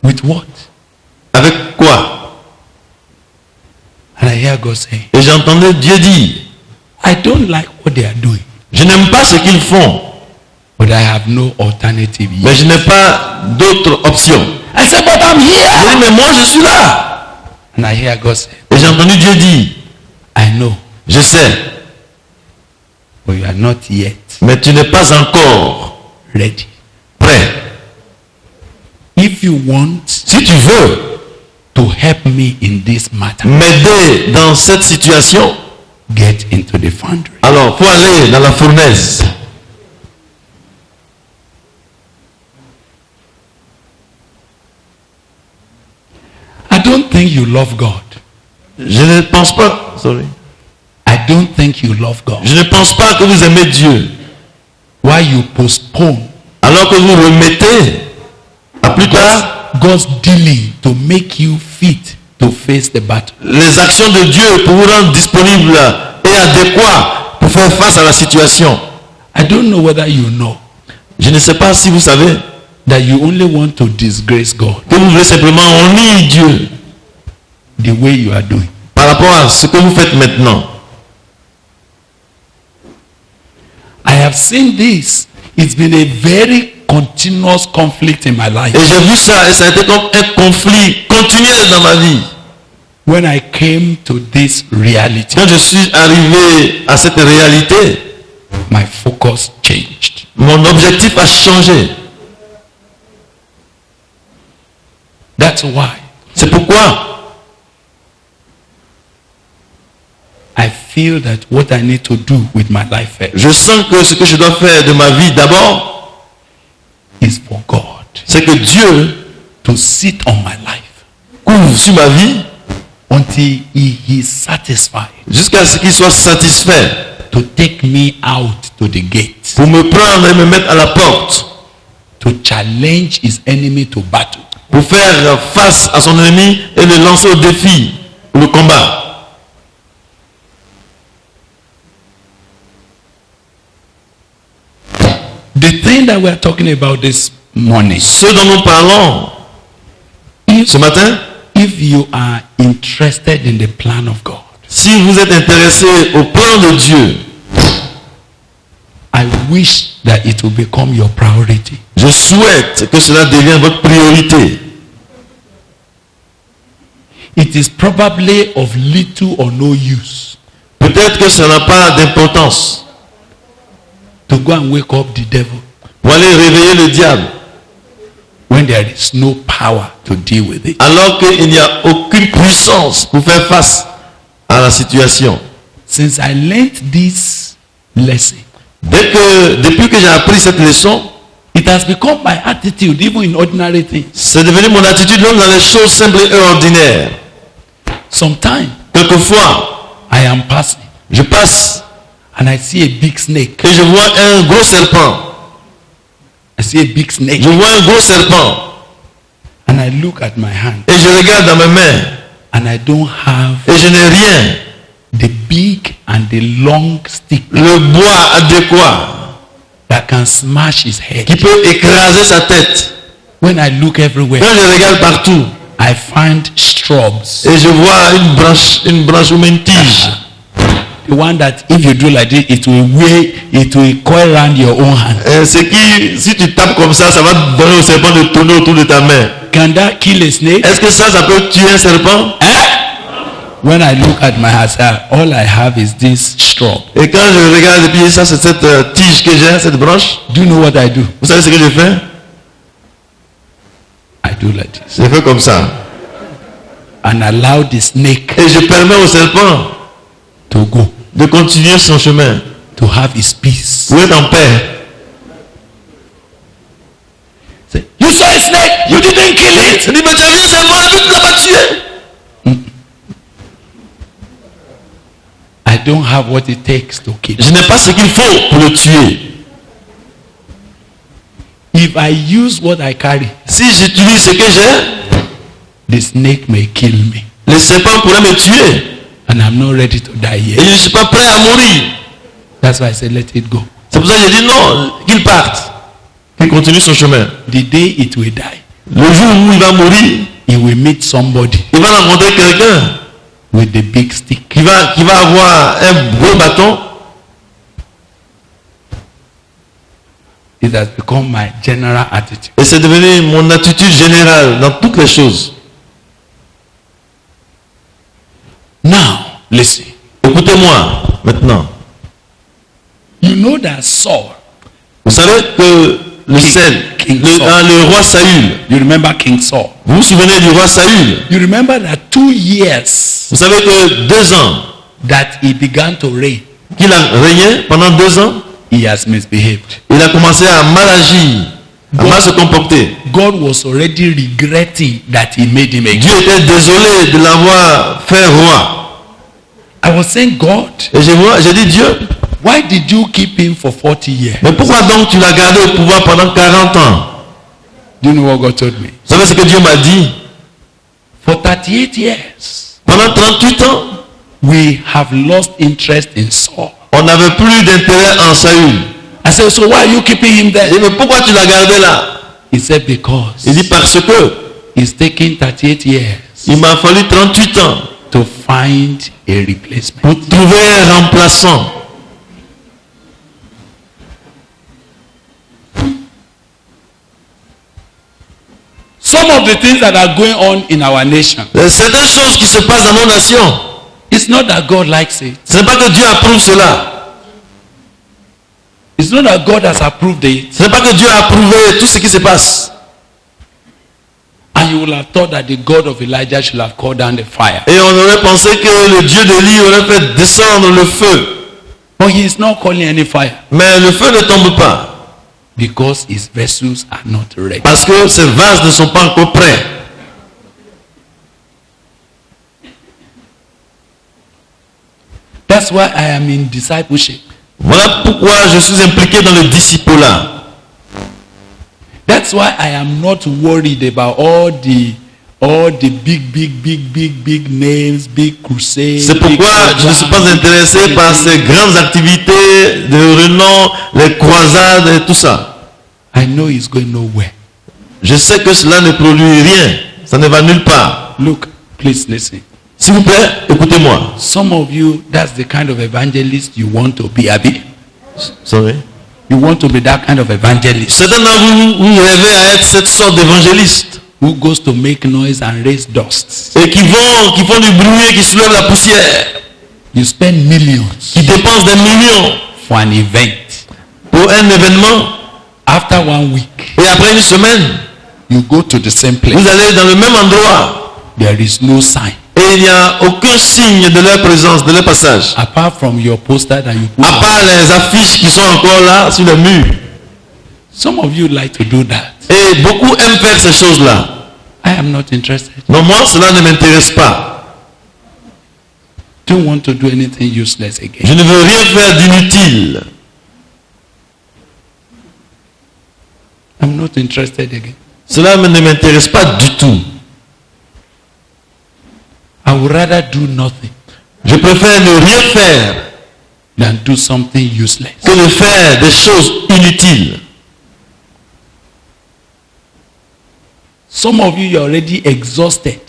With what? Avec quoi? And I hear God saying, Et j'entendais Dieu dire, I don't like what they are doing, je n'aime pas ce qu'ils font, but I have no alternative mais yet. je n'ai pas d'autre option. I said, but I'm J'ai dit, here. mais moi je suis là. And I hear God say, Et j'ai entendu Dieu dire, I know, je sais, but you are not yet mais tu n'es pas encore ready. prêt. If you want Si tu veux to help me in this matter, m'aider dans cette situation, get into the foundry. alors faut aller dans la fournaise. I don't think you love God. Je ne pense pas, sorry. I don't think you love God. Je ne pense pas que vous aimez Dieu. Why you postpone Alors que vous remettez à plus tard God's dealing to make you fit to face the battle. les actions de Dieu pour vous rendre disponible et adéquat pour faire face à la situation. I don't know whether you know Je ne sais pas si vous savez that you only want to disgrace God que vous voulez simplement honner Dieu the way you are doing. par rapport à ce que vous faites maintenant. I have seen this. It's been a very continuous conflict in my life. Et j'ai vu ça et ça a été comme un conflit continuel dans ma vie. When I came to this reality, Quand je suis arrivé à cette réalité, My focus changed. Mon objectif a changé. That's why C'est pourquoi I feel that what I need to do with my life first je sens que ce que je dois faire de ma vie d'abord, is for God c'est que Dieu to sit on my life couvre sur ma vie until he is satisfied jusqu'à ce qu'il soit satisfait to take me out to the gate, pour me prendre et me mettre à la porte, to challenge his enemy to battle. pour faire face à son ennemi et le lancer au défi, le combat. The thing that we are talking about this morning, Ce dont nous parlons ce matin, if you are interested in the plan of God, si vous êtes intéressé au plan de Dieu, I wish that it will become your priority. je souhaite que cela devienne votre priorité. It is probably of little or no use Peut-être que ça n'a pas d'importance to go and wake up the devil pour aller réveiller le diable when there is no power to deal with it. alors qu'il n'y a aucune puissance pour faire face à la situation. Since I learned this lesson, Depuis que j'ai appris cette leçon, it has become my attitude even in ordinary things. c'est devenu mon attitude même dans les choses simples et ordinaires. Sometimes Quelquefois, I am passing je passe and I see a big snake. et je vois un gros serpent. I see a big snake Je vois un gros serpent and I look at my hand et je regarde dans mes mains and I don't have et je n'ai rien. the big and the long stick Le bois adéquat that can smash his head. qui peut écraser sa tête. When I look everywhere, Quand je regarde partout I find shrubs. et je vois une branche ou une tige. The one that if you do like this, it will coil around your own hand. C'est qui, si tu tapes comme ça va te donner au serpent de tourner autour de ta main. Can that kill a snake? Est-ce que ça peut tuer un serpent? When I look at my house, all I have is this shrub. Et quand je regarde, et puis ça c'est cette tige que j'ai, cette branche. Do you know what I do? Vous savez ce que je fais? I do like this. Je fais comme ça. And allow the snake Et je permets au serpent to go, de continuer son chemin to have his peace. pour être en paix. Say, you saw a snake, you didn't kill it. Il dit, mais tu as vu un serpent, et puis tu l'as pas tué. I don't have what it takes to kill. Je n'ai pas ce qu'il faut pour le tuer. If I use what I carry, Si j'utilise ce que j'ai, the snake may kill me. le serpent pourrait me tuer. And I'm not ready to die Et yet. je ne suis pas prêt à mourir. That's why I said, let it go. C'est pour ça que j'ai dit non, qu'il parte. Qu'il continue son chemin. The day it will die, Le jour où il va mourir, he will meet somebody il va rencontrer quelqu'un with the big stick. qui va avoir un gros bâton. It has become my general attitude. Et c'est devenu mon attitude générale dans toutes les choses. Now, listen. Écoutez-moi maintenant. You know that Saul, Vous savez que le roi Saül, you remember King Saul? vous vous souvenez du roi Saül? You remember that 2 years Vous savez que 2 ans that he began to reign, qu'il a régné, pendant 2 ans, he has misbehaved. il a commencé à mal agir, à mal se comporter. God was already regretting that he made him a Dieu king. était désolé de l'avoir fait roi. I was saying, God, Et j'ai dit, Dieu, why did you keep him for 40 years? mais pourquoi donc tu l'as gardé au pouvoir pendant 40 ans? Do you know what God told me? Vous savez ce que Dieu m'a dit? For 38 years, Pendant 38 ans, we have lost interest in Saul. on n'avait plus d'intérêt en Saül. I said, so why are you keeping him Il there? dit, mais pourquoi tu l'as gardé là? He said, because Il dit, parce que it's taking 38 years il m'a fallu 38 ans to find a replacement. pour trouver un remplaçant. Some of the things that are going on in our nation, Certaines choses qui se passent dans nos nations, it's not that God likes it. ce n'est pas que Dieu approuve cela. It's not that God has approved it. Ce n'est pas que Dieu a approuvé tout ce qui se passe. And you will have thought that the God of Elijah should have called down the fire. Et on aurait pensé que le Dieu d'Élie aurait fait descendre le feu. But he is not calling any fire. Mais le feu ne tombe pas. Because his vessels are not ready. Parce que ces vases ne sont pas encore prêts. That's why I am in discipleship. Voilà pourquoi je suis impliqué dans le discipulat. That's why I am not worried about all the big names, big crusades. C'est pourquoi je ne suis pas intéressé par ces grandes activités de renom, les croisades et tout ça. I know it's going nowhere. Je sais que cela ne produit rien. Ça ne va nulle part. Look, please listen. S'il vous plaît, écoutez-moi. Some of you, that's the kind of evangelist you want to be, Abi. Sorry. You want to be that kind of evangelist Certains d'entre vous rêvez à être cette sorte d'évangéliste. who goes to make noise and raise dust. Et qui font du bruit, qui soulèvent la poussière. You spend millions Qui dépensent des millions for an event. pour un événement. After 1 week, Et après une semaine, you go to the same place. vous allez dans le même endroit. There is no sign. Et il n'y a aucun signe de leur présence, de leur passage. Apart from your poster that you put À on. part les affiches qui sont encore là sur le mur. Some of you like to do that. Et beaucoup aiment faire ces choses-là. I am not interested. Non, moi, cela ne m'intéresse pas. Don't want to do anything useless again. Je ne veux rien faire d'inutile. I'm not interested again. Cela ne m'intéresse pas du tout. I would rather do nothing Je préfère ne rien faire than do something useless. que de faire des choses inutiles. Some of you are already exhausted.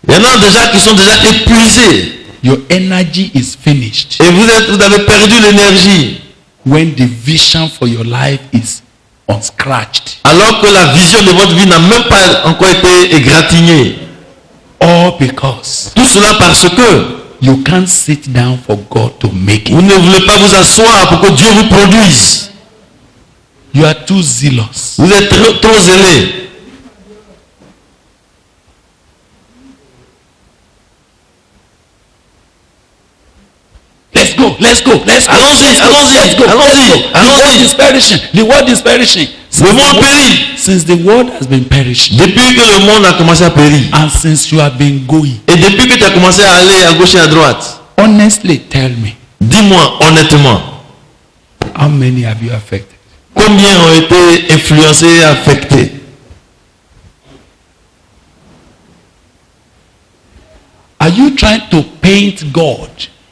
Il y en a déjà qui sont déjà épuisés. Your energy is finished Et vous avez perdu l'énergie. when the vision for your life is unscratched. Alors que la vision de votre vie n'a même pas encore été égratignée. All because Tout cela parce que you can't sit down for God to make vous it. ne voulez pas vous asseoir pour que Dieu vous produise. You are too zealous. Vous êtes trop zélé. Let's go, let's go, let's go. Allons-y, let's go, allons-y, let's go, allons-y, let's go. The allons-y. world is perishing. The world is perishing. Le monde périt. Since the world has been perishing, Depuis que le monde a commencé à périr. and since you have been going, Et depuis que tu as commencé à aller à gauche et à droite. honestly tell me, Dis-moi honnêtement. how many have you affected? Combien ont été influencés et affectés? Are you trying to paint God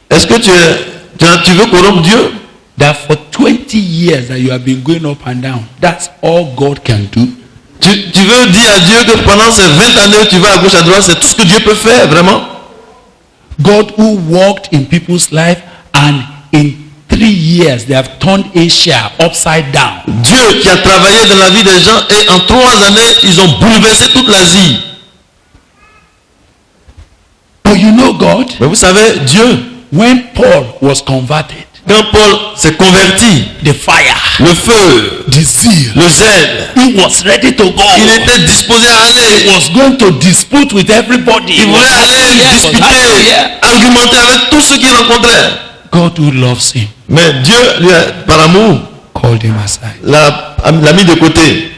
Est-ce que tu veux corrompre Dieu? that for 20 years that you have been going up and down, that's all God can do? Tu veux dire à Dieu que pendant ces 20 années tu vas à gauche à droite, c'est tout ce que Dieu peut faire, vraiment? God who walked in people's life and in 3 years they have turned Asia upside down. Dieu qui a travaillé dans la vie des gens et en 3 années, ils ont bouleversé toute l'Asie. But you know God, Mais vous savez, Dieu, when Paul was converted, quand Paul s'est converti, the fire, le feu, the zeal, le zèle, he was ready to go. il était disposé à He aller. was going to dispute with everybody. Il voulait aller discuter, argumenter avec tous ceux qu'il rencontrait. God who loves him Mais Dieu, lui a, par amour, called him aside. l'a mis de côté.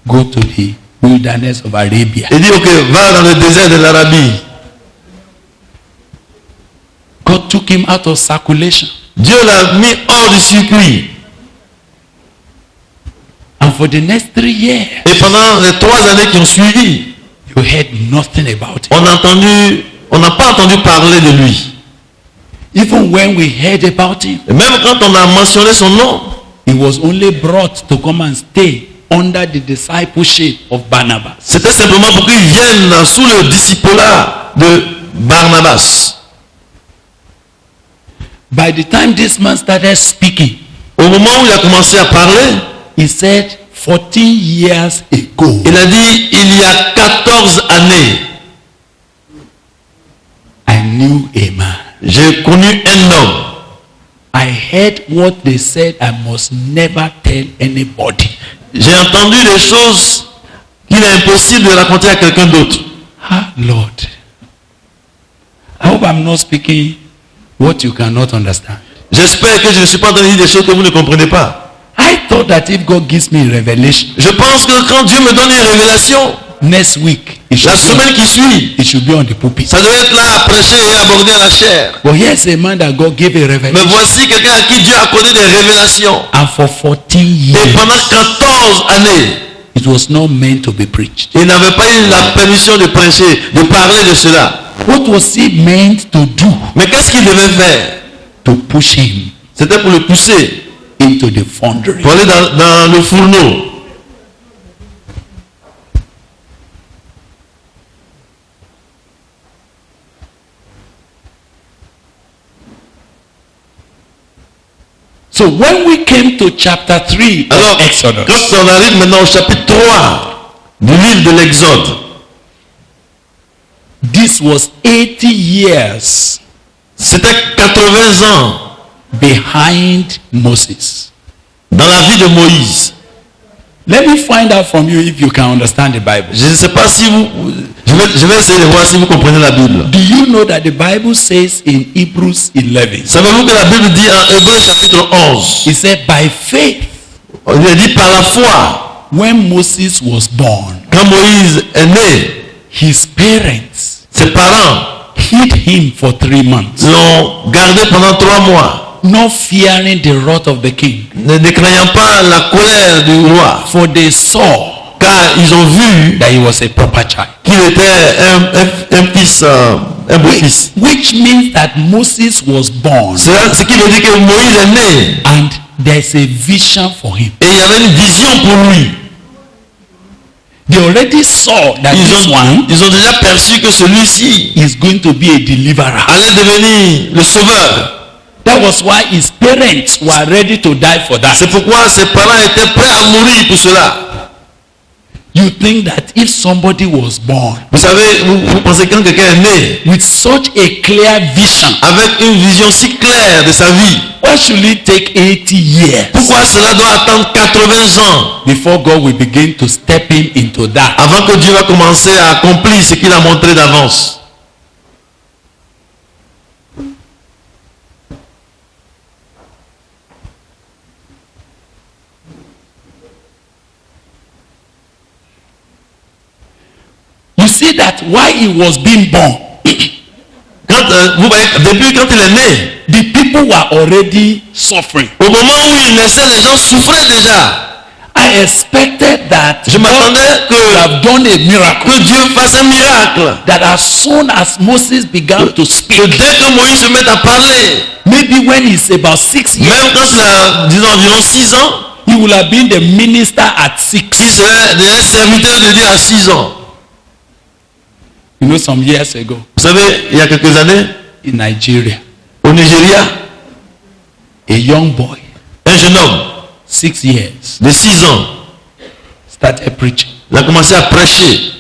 Go to the wilderness of Arabia. Il dit, ok, va dans le désert de l'Arabie. God took him out of circulation. Dieu l'a mis hors du circuit. And for the next 3 years, Et pendant les 3 années qui ont suivi, you heard nothing about him. on n'a pas entendu parler de lui. Even when we heard about him, Et même quand on a mentionné son nom, he was only brought to come and stay under the discipleship of Barnabas. c'était simplement pour qu'il vienne sous le discipulat de Barnabas. By the time this man started speaking, Au moment où il a commencé à parler, he said 14 years ago, il a dit, il y a 14 années, I knew a man j'ai connu un homme I heard what they said I must never tell anybody. J'ai entendu des choses qu'il est impossible de raconter à quelqu'un d'autre. Ah, Lord. I hope I'm not speaking what you cannot understand. J'espère que je ne suis pas en train de dire des choses que vous ne comprenez pas. I thought that if God gives me a revelation, Je pense que quand Dieu me donne une révélation, next week, it la should, semaine qui suit, it should be on the pulpit. ça devait être là à prêcher et aborder à la chair. But here's a man that God gave a Mais revelation. voici quelqu'un à qui Dieu a accordé des révélations. And for 14 Et years, pendant 14 années, it was not meant to be preached. il n'avait pas eu la permission de prêcher, de parler de cela. What was he meant to do? Mais qu'est-ce qu'il devait faire? To push him C'était pour le pousser, into the foundry. pour aller dans le fourneau. So when we came to chapter 3 Alors, of Exodus, quand on arrive maintenant au chapitre 3 du livre de l'Exode, this was 80 years c'était 80 ans behind Moses. dans la vie de Moïse. Let me find out from you if you can understand the Bible. Je ne sais pas si vous... Je vais essayer de voir si vous comprenez la Bible. Do you know that the Bible says in Hebrews 11, Savez-vous que la Bible dit en Hébreux chapitre 11, it said by faith, il dit par la foi, when Moses was born, quand Moïse est né, his parents ses parents hid him for 3 months, l'ont gardé pendant 3 mois, not fearing the wrath of the king. ne craignant pas la colère du roi, For they saw car ils ont vu that he was a proper child. qu'il était un fils, un beau-fils. Which means that Moses was born Ce qui veut dire que Moïse est né and there's a vision for him. et il y avait une vision pour lui. They already saw that this one Ils ont déjà perçu que celui-ci is going to be a deliverer. allait devenir le sauveur. That was why his parents were ready to die for that. C'est pourquoi ses parents étaient prêts à mourir pour cela. You think that if somebody was born Vous savez, vous pensez que quand quelqu'un est né with such a clear vision, avec une vision si claire de sa vie, why should it take 80 years pourquoi cela doit attendre 80 ans before God will begin to step in into that? avant que Dieu va commencer à accomplir ce qu'il a montré d'avance? You see that while he was being born, Vous voyez, depuis quand il est né, the people were already suffering. au moment où il naissait, les gens souffraient déjà. I expected that Je m'attendais God would have done a miracle. que Dieu fasse un miracle. That as soon as Moses began to Que speak, dès que Moïse se met à parler, maybe when he's about 6 years, même quand il a, disons, environ 6 ans, he will have been the minister at 6. il serait déjà serviteur de Dieu à 6 ans. You know, some years ago Vous savez, il y a quelques années, in Nigeria, au Nigeria, a young boy, un jeune homme 6 years, de 6 ans, started preaching. il a commencé à prêcher.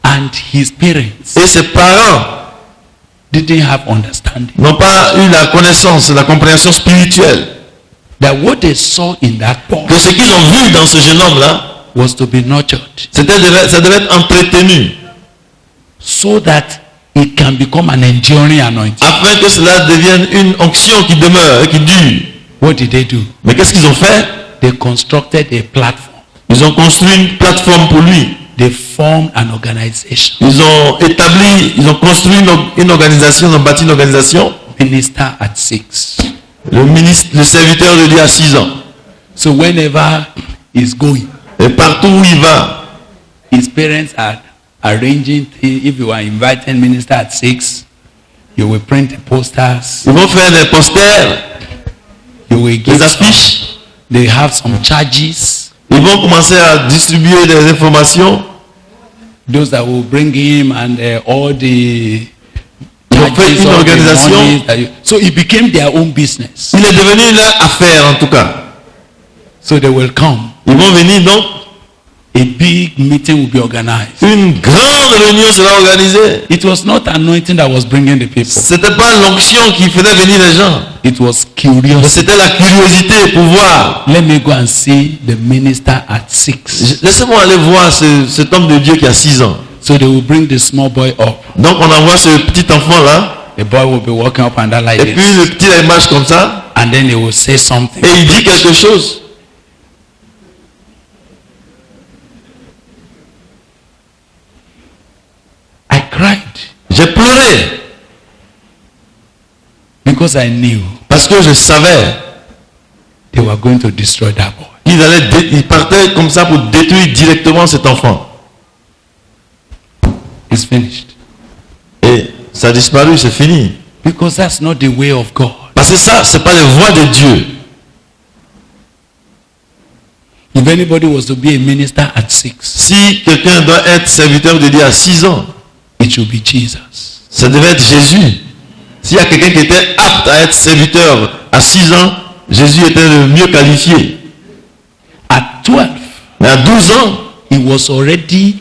And his parents Et ses parents didn't have understanding n'ont pas eu la connaissance, la compréhension spirituelle. that what they saw in that boy Que ce qu'ils ont vu dans ce jeune homme-là, was to be nurtured ça devait être entretenu. so that it can become an enduring anointing. Afin que cela devienne une onction qui demeure et qui dure. What did they do? Mais qu'est-ce qu'ils ont fait? They constructed a platform. Ils ont construit une plateforme pour lui. They formed an organization. Ils ont construit une organisation, ils ont bâti une organisation. Minister at 6. Le serviteur de Dieu à 6 ans. So whenever he's going, Et partout où il va, his parents are arranging things. If you are inviting minister at 6, you will print the posters. ils vont faire des posters, You will des give affiches. they have some charges. Ils vont commencer à distribuer des informations. Those that will bring him and all the Ils ont fait une all the organisation. monies that so it became their own business. Il est devenu leur affaire en tout cas. So they will come. Ils vont venir donc. a big meeting will be organized. Une grande réunion sera organisée. It was not anointing that was bringing the people. C'était pas l'onction qui faisait venir les gens. It was Mais curiosity. c'était la curiosité pour voir. Let me go and see the minister at 6. Laissez-moi aller voir cet homme de Dieu qui a 6 ans. So they will bring the small boy up. Donc on envoie ce petit enfant là. The boy will be walking up and down like Et puis le this. petit il marche comme ça. And then he will say something. Et il dit quelque chose. I cried J'ai pleuré. because I knew Parce que je savais they were going to destroy that boy. il partait comme ça pour détruire directement cet enfant. It's finished. Et ça a disparu, c'est fini. Because that's not the way of God. Parce que ça, c'est pas les voies de Dieu. If anybody was to be a minister at 6, Si quelqu'un doit être serviteur de Dieu à 6 ans, it should be Jesus. ça devait être Jésus. S'il y a quelqu'un qui était apte à être serviteur à 6 ans, Jésus était le mieux qualifié. At 12, Mais à 12 ans, he was already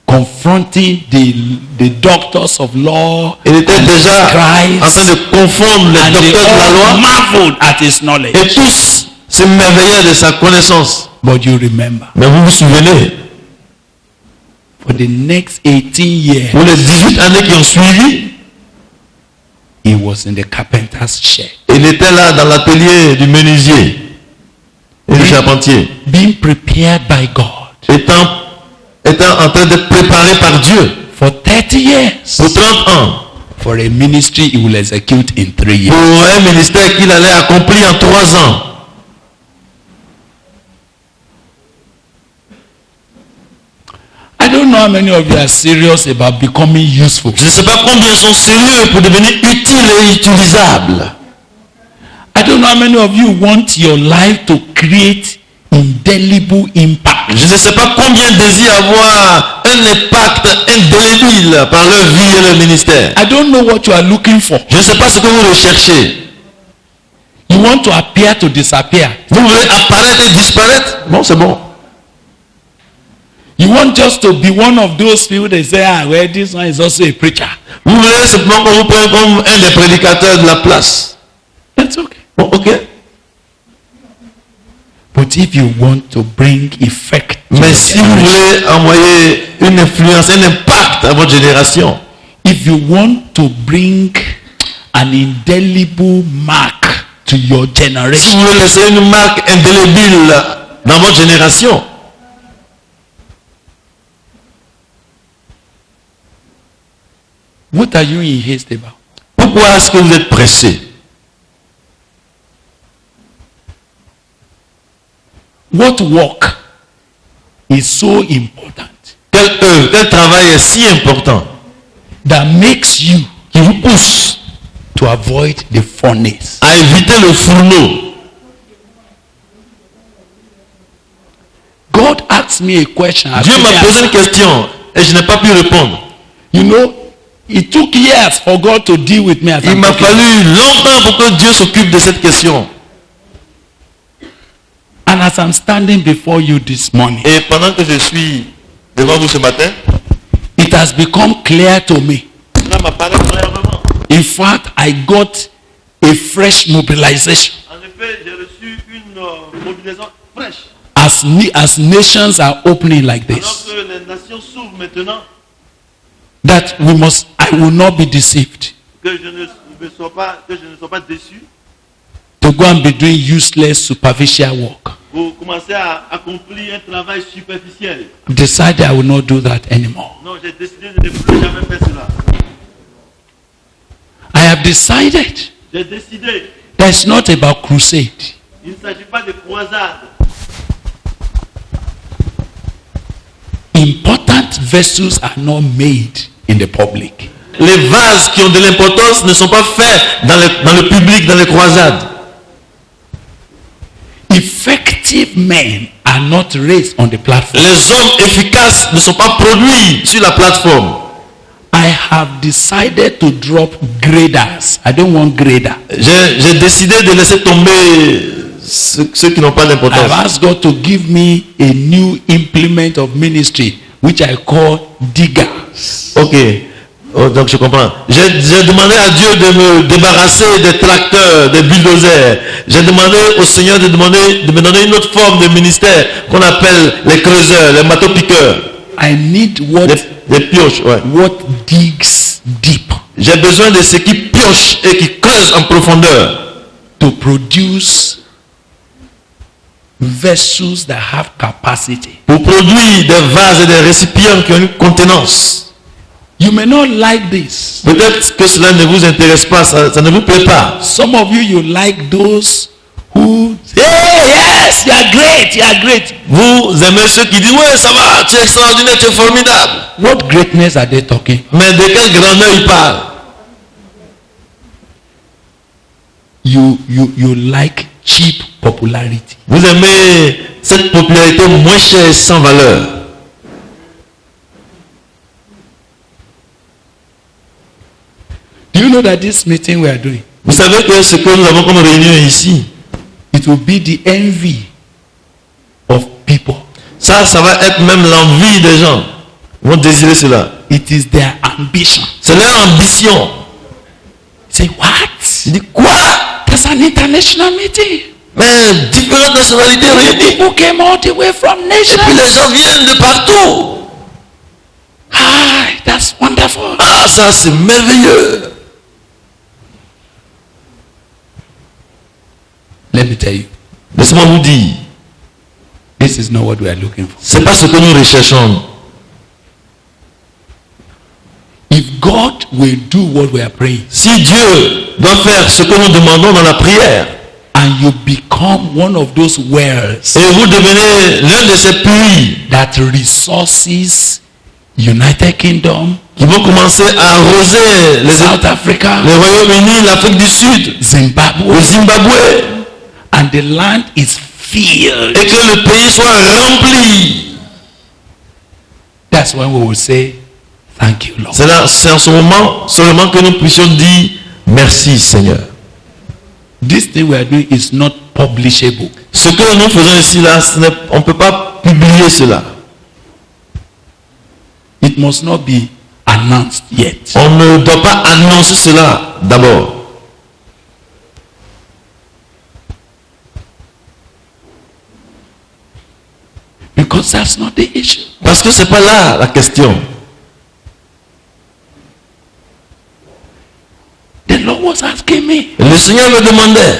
confronting the doctors of law il était and déjà en train scribes, de confondre les and they docteurs de la all loi marveled at his knowledge. et tous s'émerveillaient de sa connaissance. But you remember, Mais vous vous souvenez, for the next 18 years, pour les 18 années qui ont suivi, he was in the carpenter's shed, il était là dans l'atelier du menuisier et du charpentier, being prepared by God étant en train d'être préparé par Dieu for 30 years pour 30 ans, for a ministry he will execute in 3 years. pour un ministère qu'il allait accomplir en 3 ans. I don't know how many of you are serious about becoming useful. Je ne sais pas combien sont sérieux pour devenir utiles et utilisables. I don't know how many of you want your life to create indelible impact. Je ne sais pas combien désirent avoir un impact indélébile par leur vie et leur ministère. I don't know what you are looking for. Je ne sais pas ce que vous recherchez. You want to appear to disappear. Vous voulez apparaître et disparaître? Bon, c'est bon. You want just to be one of those people that say, ah, well, this one is also a preacher. Vous voulez simplement qu'on vous prenne comme un des prédicateurs de la place. That's okay. Bon, ok. But if you want to bring effect to Mais your si vous generation, voulez envoyer une influence, un impact à votre génération, if you want to bring an indelible mark to your si generation, vous voulez laisser une marque indélébile dans votre génération, what are you in haste about? pourquoi est-ce que vous êtes pressé? What work is so important Quelle œuvre, quel travail est si important that makes you qui vous pousse to avoid the furnace? à éviter le fourneau? God asked me a question. I Dieu couldn't m'a posé answer. une question et je n'ai pas pu répondre. You know, it took years for God to deal with me as Il I'm m'a talking. fallu longtemps pour que Dieu s'occupe de cette question. And as I'm standing before you this morning, Et pendant que je suis devant vous ce matin, it has become clear to me. cela m'apparaît clairement. In fact, I got a fresh mobilization En effet, j'ai reçu une mobilisation fraîche. as nations are opening like Alors this. que les nations s'ouvrent maintenant, That I will not be deceived que je ne sois pas déçu, to go and be doing useless superficial work. vous commencez à accomplir un travail superficiel. I've decided I will not do that anymore. Non, j'ai décidé de ne plus jamais faire cela. I have decided J'ai décidé, that it's not about crusade. il ne s'agit pas de croisade. Important vessels are not made in the public. Les vases qui ont de l'importance ne sont pas faits dans le public, dans les croisades. Effective men are not raised on the platform. Les hommes efficaces ne sont pas produits sur la plateforme. I have decided to drop graders. I don't want grader. J'ai décidé de laisser tomber ceux qui n'ont pas d'importance. I've asked God to give me a new implement of ministry, which I call digger. Ok. Oh, donc je comprends. J'ai demandé à Dieu de me débarrasser des tracteurs, des bulldozers. J'ai demandé au Seigneur de me donner une autre forme de ministère qu'on appelle les creuseurs, les marteaux-piqueurs. I need what Les pioches, ouais. what digs deep J'ai besoin de ceux qui piochent et qui creusent en profondeur to produce vessels that have capacity. pour produire des vases et des récipients qui ont une contenance. You may not like this. Peut-être que cela ne vous intéresse pas, ça ne vous plaît pas. Some of you like those who say, yes, you are great, you are great. Vous aimez ceux qui disent, ouais, ça va, tu es extraordinaire, tu es formidable. What greatness are they talking? Mais de quelle grandeur ils parlent? You like cheap popularity. Vous aimez cette popularité moins chère et sans valeur. Do you know that this meeting we are doing, Vous savez que ce que nous avons comme réunion ici, it will be the envy of people. ça va être même l'envie des gens. Ils vont désirer cela. It is their ambition. C'est leur ambition. Say what? Il dit quoi? There's an international meeting. Mais différentes nationalités réunies. People came all the way from Et puis nations. les gens viennent de partout. Ah, that's wonderful. Ah, ça c'est merveilleux. Let me tell you, Laissez-moi vous dire, this is not what we are looking for. c'est pas ce que nous recherchons. If God will do what we are praying, Si Dieu doit faire ce que nous demandons dans la prière, and you become one of those wells et vous devenez l'un de ces puits that resources United Kingdom, qui vont commencer à arroser South Africa, les Royaumes-Unis, l'Afrique du Sud, Zimbabwe, le Zimbabwe, and the land is filled, et que le pays soit rempli. that's when we will say, thank you, Lord. C'est en ce moment seulement que nous puissions dire merci Seigneur. This thing we are doing is not publishable. Ce que nous faisons ici là, on ne peut pas publier cela. It must not be announced yet. On ne doit pas annoncer cela d'abord. Because that's not the issue. Parce que c'est pas là la question. The Lord was asking me. Le Seigneur me demandait,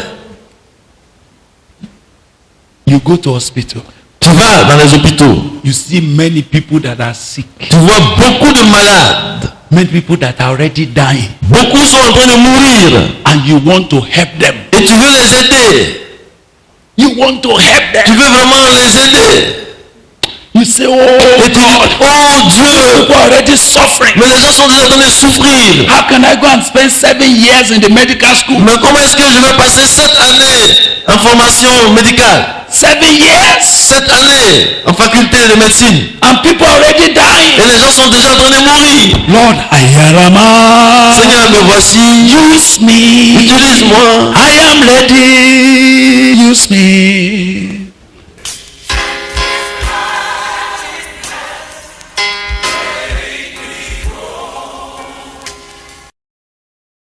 You go to hospital. tu vas dans les hôpitaux, You see many people that are sick. tu vois beaucoup de malades, Many people that are already dying. beaucoup sont en train de mourir, And you want to help them. et tu veux les aider, You want to help tu them. veux vraiment les aider, You say, oh et tu dis, God, oh Dieu, people are already suffering. mais les gens sont déjà en train de souffrir, How can I go and spend 7 years in the medical school? mais comment est-ce que je vais passer 7 années en formation médicale, 7 years? 7 années en faculté de médecine, And people are already et dying. les gens sont déjà en train de mourir? Lord, Ayarama, Seigneur, me voici, use me. utilise-moi, I am ready. Use me.